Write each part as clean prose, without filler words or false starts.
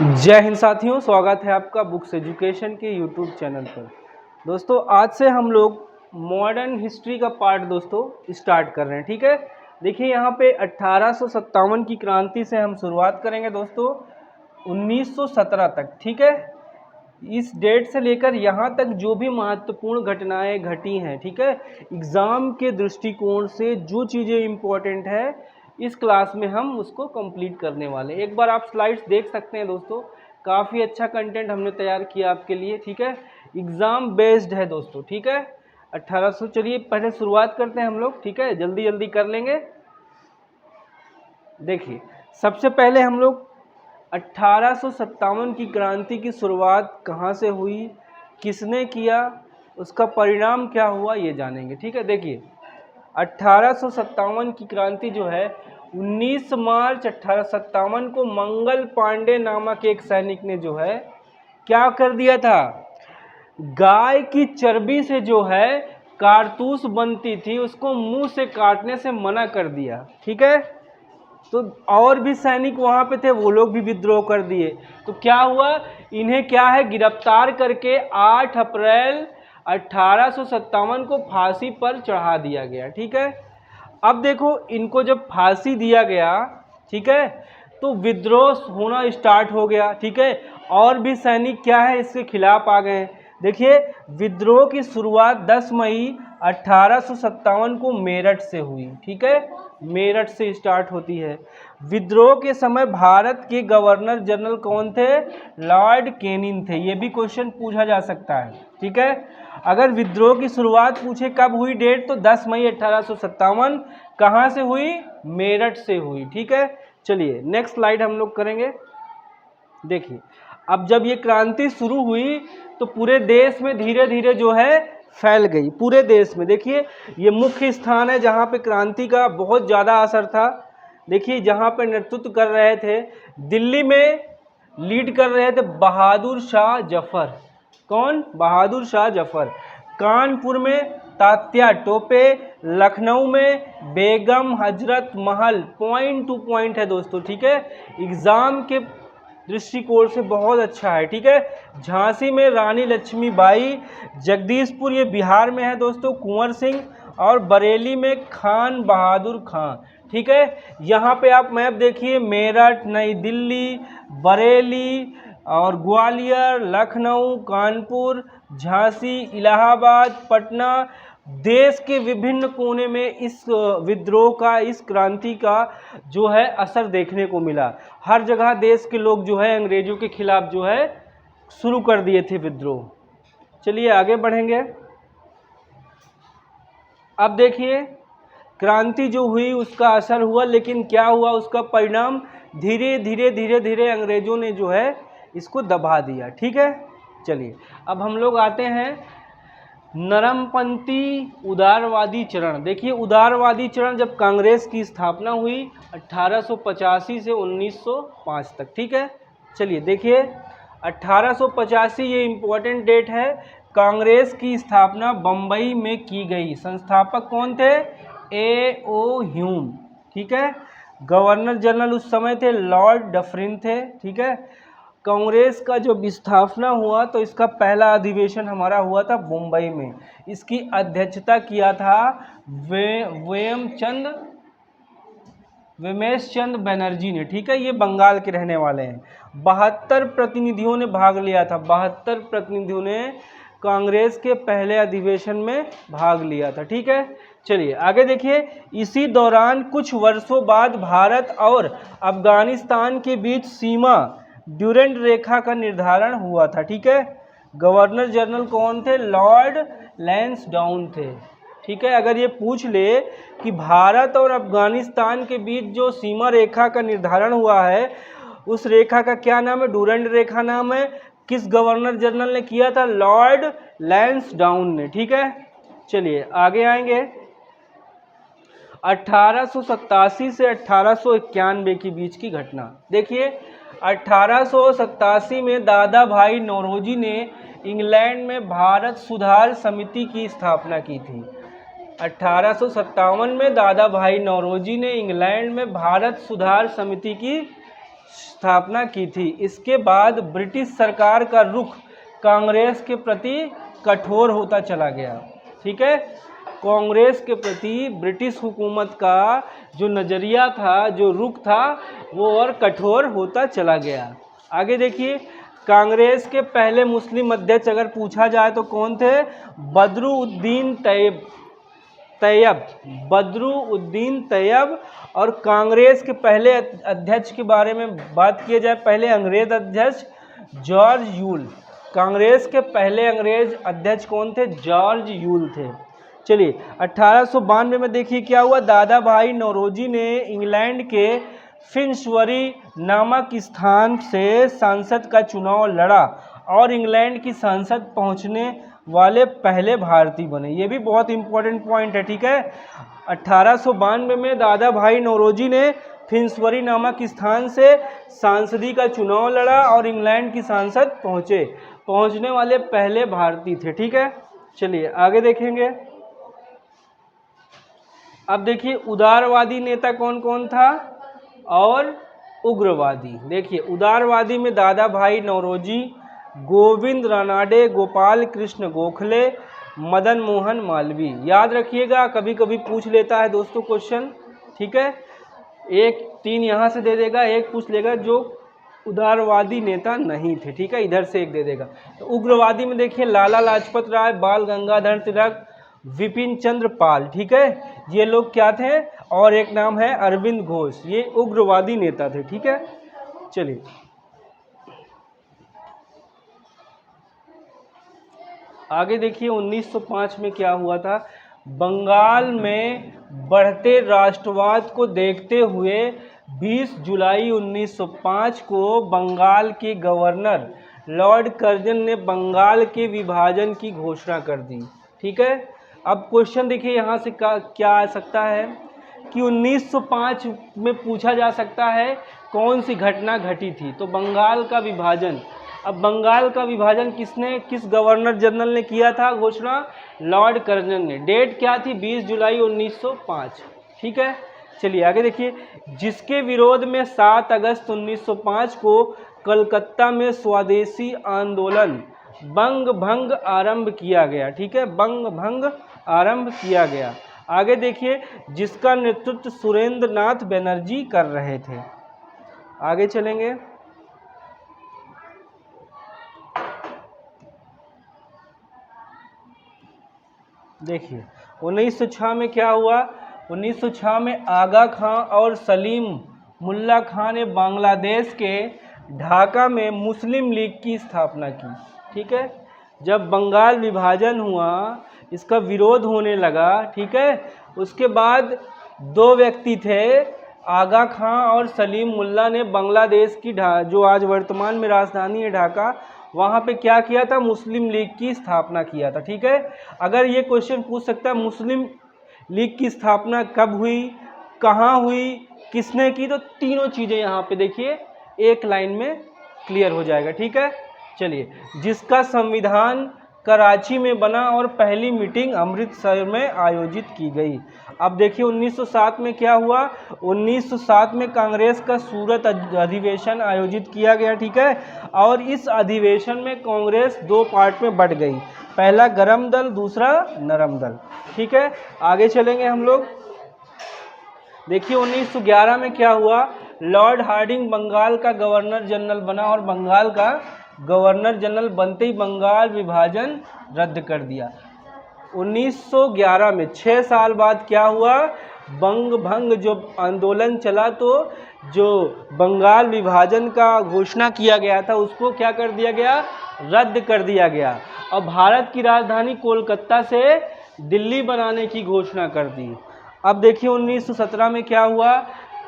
जय हिंद साथियों, स्वागत है आपका बुक्स एजुकेशन के यूट्यूब चैनल पर। दोस्तों आज से हम लोग मॉडर्न हिस्ट्री का पार्ट दोस्तों स्टार्ट कर रहे हैं। ठीक है, देखिए यहाँ पे 1857 की क्रांति से हम शुरुआत करेंगे दोस्तों 1917 तक। ठीक है, इस डेट से लेकर यहाँ तक जो भी महत्वपूर्ण घटनाएं घटी हैं, ठीक है, एग्ज़ाम के दृष्टिकोण से जो चीज़ें इम्पोर्टेंट है इस क्लास में हम उसको कंप्लीट करने वाले हैं। एक बार आप स्लाइड्स देख सकते हैं दोस्तों, काफ़ी अच्छा कंटेंट हमने तैयार किया आपके लिए। ठीक है, एग्ज़ाम बेस्ड है दोस्तों। ठीक है, 1800 चलिए पहले शुरुआत करते हैं हम लोग। ठीक है, जल्दी जल्दी कर लेंगे। देखिए सबसे पहले हम लोग 1857 की क्रांति की शुरुआत कहाँ से हुई, किसने किया, उसका परिणाम क्या हुआ, ये जानेंगे। ठीक है, देखिए 1857 की क्रांति जो है 19 मार्च 1857 को मंगल पांडे नामक एक सैनिक ने जो है क्या कर दिया था, गाय की चर्बी से जो है कारतूस बनती थी उसको मुंह से काटने से मना कर दिया। ठीक है, तो और भी सैनिक वहां पे थे, वो लोग भी विद्रोह कर दिए। तो क्या हुआ, इन्हें क्या है गिरफ्तार करके 8 अप्रैल 1857 को फांसी पर चढ़ा दिया गया। ठीक है, अब देखो इनको जब फांसी दिया गया, ठीक है, तो विद्रोह होना स्टार्ट हो गया। ठीक है, और भी सैनिक क्या है इसके खिलाफ आ गए। देखिए विद्रोह की शुरुआत 10 मई 1857 को मेरठ से हुई। ठीक है, मेरठ से स्टार्ट होती है। विद्रोह के समय भारत के गवर्नर जनरल कौन थे, लॉर्ड कैनिंग थे। ये भी क्वेश्चन पूछा जा सकता है। ठीक है, अगर विद्रोह की शुरुआत पूछे कब हुई डेट, तो 10 मई 1857 कहाँ से हुई, मेरठ से हुई। ठीक है, चलिए नेक्स्ट स्लाइड हम लोग करेंगे। देखिए अब जब ये क्रांति शुरू हुई तो पूरे देश में धीरे धीरे जो है फैल गई, पूरे देश में। देखिए ये मुख्य स्थान है जहाँ पे क्रांति का बहुत ज़्यादा असर था। देखिए जहाँ पे नेतृत्व कर रहे थे, दिल्ली में लीड कर रहे थे बहादुर शाह जफर। कौन, बहादुर शाह जफर। कानपुर में तात्या टोपे, लखनऊ में Begum Hazrat Mahal. Point two point है दोस्तों। ठीक है, एग्जाम के दृष्टिकोण से बहुत अच्छा है। ठीक है, झांसी में रानी लक्ष्मीबाई, जगदीशपुर ये बिहार में है दोस्तों कुंवर सिंह, और बरेली में खान बहादुर खां। ठीक है, यहाँ पे आप मैप देखिए, मेरठ, नई दिल्ली, बरेली और ग्वालियर, लखनऊ, कानपुर, झांसी, इलाहाबाद, पटना, देश के विभिन्न कोने में इस विद्रोह का, इस क्रांति का जो है असर देखने को मिला। हर जगह देश के लोग जो है अंग्रेजों के खिलाफ जो है शुरू कर दिए थे विद्रोह। चलिए आगे बढ़ेंगे। अब देखिए क्रांति जो हुई उसका असर हुआ, लेकिन क्या हुआ उसका परिणाम, धीरे धीरे अंग्रेजों ने जो है इसको दबा दिया। ठीक है, चलिए अब हम लोग आते हैं नरमपंथी उदारवादी चरण। देखिए उदारवादी चरण जब कांग्रेस की स्थापना हुई 1885 से 1905 तक। ठीक है, चलिए देखिए 1885 ये इम्पोर्टेंट डेट है। कांग्रेस की स्थापना बम्बई में की गई। संस्थापक कौन थे, A.O. ह्यूम। ठीक है, गवर्नर जनरल उस समय थे लॉर्ड डफरिन थे। ठीक है, कांग्रेस का जब स्थापना हुआ तो इसका पहला अधिवेशन हमारा हुआ था मुंबई में। इसकी अध्यक्षता किया था वेमेश चंद बनर्जी ने। ठीक है, ये बंगाल के रहने वाले हैं। 72 प्रतिनिधियों ने भाग लिया था। 72 प्रतिनिधियों ने कांग्रेस के पहले अधिवेशन में भाग लिया था। ठीक है, चलिए आगे देखिए। इसी दौरान कुछ वर्षों बाद भारत और अफगानिस्तान के बीच सीमा ड्यूरेंट रेखा का निर्धारण हुआ था। ठीक है, गवर्नर जनरल कौन थे, लॉर्ड लैंसडाउन थे। ठीक है, अगर ये पूछ ले कि भारत और अफगानिस्तान के बीच जो सीमा रेखा का निर्धारण हुआ है उस रेखा का क्या नाम है, ड्यूरेंट रेखा नाम है। किस गवर्नर जनरल ने किया था, लॉर्ड लैंसडाउन ने। ठीक है, चलिए आगे आएंगे। 1887 से 1891 के बीच की घटना देखिए। 1887 में दादा भाई नौरोजी ने इंग्लैंड में भारत सुधार समिति की स्थापना की थी। 1857 में दादा भाई नौरोजी ने इंग्लैंड में भारत सुधार समिति की स्थापना की थी। इसके बाद ब्रिटिश सरकार का रुख कांग्रेस के प्रति कठोर होता चला गया। ठीक है, कांग्रेस के प्रति ब्रिटिश हुकूमत का जो नज़रिया था, जो रुख था, वो और कठोर होता चला गया। आगे देखिए, कांग्रेस के पहले मुस्लिम अध्यक्ष अगर पूछा जाए तो कौन थे? बदरुद्दीन तैयब, बदरुद्दीन तैयब। और कांग्रेस के पहले अध्यक्ष के बारे में बात किया जाए, पहले अंग्रेज अध्यक्ष जॉर्ज यूल। कांग्रेस के पहले अंग्रेज अध्यक्ष कौन थे? जॉर्ज यूल थे। चलिए, 1892 में देखिए क्या हुआ। दादा भाई नौरोजी ने इंग्लैंड के फिन्सबरी नामक स्थान से सांसद का चुनाव लड़ा और इंग्लैंड की संसद पहुंचने वाले पहले भारतीय बने। ये भी बहुत इंपॉर्टेंट पॉइंट है। ठीक है, 1892 में दादा भाई नौरोजी ने फिन्सबरी नामक स्थान से सांसदी का चुनाव लड़ा और इंग्लैंड की संसद पहुंचने वाले पहले भारतीय थे। ठीक है, चलिए आगे देखेंगे। अब देखिए, उदारवादी नेता कौन कौन था और उग्रवादी। देखिए, उदारवादी में दादा भाई नौरोजी, गोविंद रानाडे, गोपाल कृष्ण गोखले, मदन मोहन मालवीय। याद रखिएगा, कभी कभी पूछ लेता है दोस्तों क्वेश्चन। ठीक है, एक 3 यहाँ से दे देगा, एक पूछ लेगा जो उदारवादी नेता नहीं थे। ठीक है, इधर से एक दे देगा। तो उग्रवादी में देखिए, लाला लाजपत राय, बाल गंगाधर तिलक, विपिन चंद्र पाल। ठीक है, ये लोग क्या थे? और एक नाम है अरविंद घोष, ये उग्रवादी नेता थे। ठीक है, चलिए आगे देखिए। 1905 में क्या हुआ था? बंगाल में बढ़ते राष्ट्रवाद को देखते हुए 20 जुलाई 1905 को बंगाल के गवर्नर लॉर्ड कर्जन ने बंगाल के विभाजन की घोषणा कर दी। ठीक है, अब क्वेश्चन देखिए यहाँ से क्या आ सकता है कि 1905 में पूछा जा सकता है कौन सी घटना घटी थी? तो बंगाल का विभाजन। अब बंगाल का विभाजन किस गवर्नर जनरल ने किया था घोषणा? लॉर्ड कर्जन ने। डेट क्या थी? 20 जुलाई 1905। ठीक है, चलिए आगे देखिए। जिसके विरोध में 7 अगस्त 1905 को कलकत्ता में स्वदेशी आंदोलन बंग भंग आरंभ किया गया। ठीक है, बंग भंग आरंभ किया गया। आगे देखिए, जिसका नेतृत्व सुरेंद्र नाथ बनर्जी कर रहे थे। आगे चलेंगे। देखिए, 1906 में क्या हुआ? 1906 में आगा खां और सलीम मुल्ला खां ने बांग्लादेश के ढाका में मुस्लिम लीग की स्थापना की। ठीक है, जब बंगाल विभाजन हुआ, इसका विरोध होने लगा। ठीक है, उसके बाद 2 व्यक्ति थे, आगा खां और सलीम मुल्ला ने बांग्लादेश की जो आज वर्तमान में राजधानी है ढाका, वहाँ पे क्या किया था? मुस्लिम लीग की स्थापना किया था। ठीक है, अगर ये क्वेश्चन पूछ सकता है मुस्लिम लीग की स्थापना कब हुई, कहाँ हुई, किसने की, तो तीनों चीज़ें यहाँ पे देखिए एक लाइन में क्लियर हो जाएगा। ठीक है, चलिए। जिसका संविधान कराची में बना और पहली मीटिंग अमृतसर में आयोजित की गई। अब देखिए 1907 में क्या हुआ? 1907 में कांग्रेस का सूरत अधिवेशन आयोजित किया गया। ठीक है, और इस अधिवेशन में कांग्रेस 2 पार्ट में बंट गई, पहला गरम दल, दूसरा नरम दल। ठीक है, आगे चलेंगे हम लोग। देखिए 1911 में क्या हुआ? लॉर्ड हार्डिंग बंगाल का गवर्नर जनरल बना और बंगाल का गवर्नर जनरल बनते ही बंगाल विभाजन रद्द कर दिया। 1911 में 6 साल बाद क्या हुआ? बंग भंग जो आंदोलन चला, तो जो बंगाल विभाजन का घोषणा किया गया था उसको क्या कर दिया गया? रद्द कर दिया गया और भारत की राजधानी कोलकाता से दिल्ली बनाने की घोषणा कर दी। अब देखिए 1917 में क्या हुआ?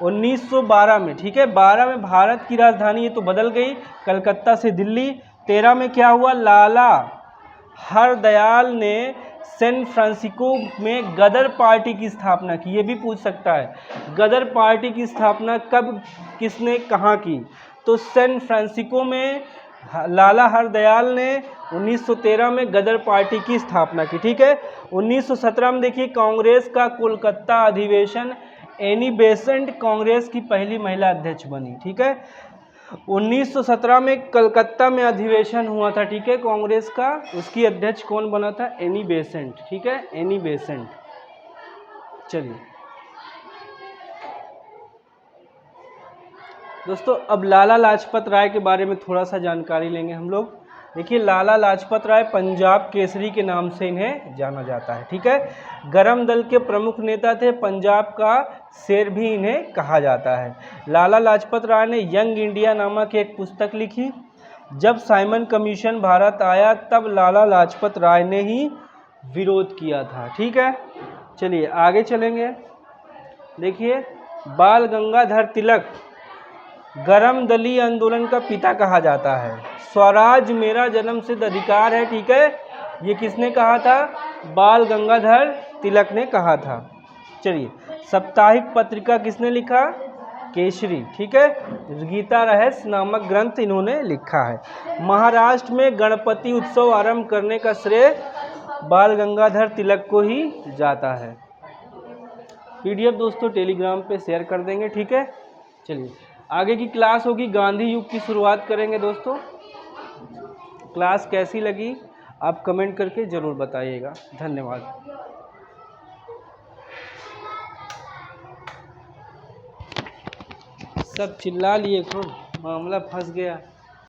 1912 में, ठीक है, 12 में भारत की राजधानी ये तो बदल गई कलकत्ता से दिल्ली। 13 में क्या हुआ? लाला हरदयाल ने सैन फ्रांसिस्को में गदर पार्टी की स्थापना की। ये भी पूछ सकता है, गदर पार्टी की स्थापना कब, किसने, कहाँ की? तो सैन फ्रांसिस्को में लाला हरदयाल ने 1913 में गदर पार्टी की स्थापना की। ठीक है, 1917 में देखिए कांग्रेस का कोलकाता अधिवेशन, एनी बेसेंट कांग्रेस की पहली महिला अध्यक्ष बनी। ठीक है, 1917 में कलकत्ता में अधिवेशन हुआ था, ठीक है, कांग्रेस का। उसकी अध्यक्ष कौन बना था? एनी बेसेंट, ठीक है, एनी बेसेंट। चलिए दोस्तों, अब लाला लाजपत राय के बारे में थोड़ा सा जानकारी लेंगे हम लोग। देखिए, लाला लाजपत राय पंजाब केसरी के नाम से इन्हें जाना जाता है, ठीक है। गरम दल के प्रमुख नेता थे, पंजाब का शेर भी इन्हें कहा जाता है। लाला लाजपत राय ने यंग इंडिया नामक एक पुस्तक लिखी। जब साइमन कमीशन भारत आया तब लाला लाजपत राय ने ही विरोध किया था, ठीक है। चलिए आगे चलेंगे। देखिए, बाल गंगाधर तिलक गरम दली आंदोलन का पिता कहा जाता है। स्वराज मेरा जन्मसिद्ध अधिकार है, ठीक है, ये किसने कहा था? बाल गंगाधर तिलक ने कहा था। चलिए, साप्ताहिक पत्रिका किसने लिखा? केसरी, ठीक है। गीता रहस्य नामक ग्रंथ इन्होंने लिखा है। महाराष्ट्र में गणपति उत्सव आरंभ करने का श्रेय बाल गंगाधर तिलक को ही जाता है। पीडीएफ दोस्तों टेलीग्राम पे शेयर कर देंगे, ठीक है। चलिए आगे की क्लास होगी, गांधी युग की शुरुआत करेंगे दोस्तों। क्लास कैसी लगी आप कमेंट करके ज़रूर बताइएगा। धन्यवाद। सब चिल्ला लिए, खूब मामला फंस गया।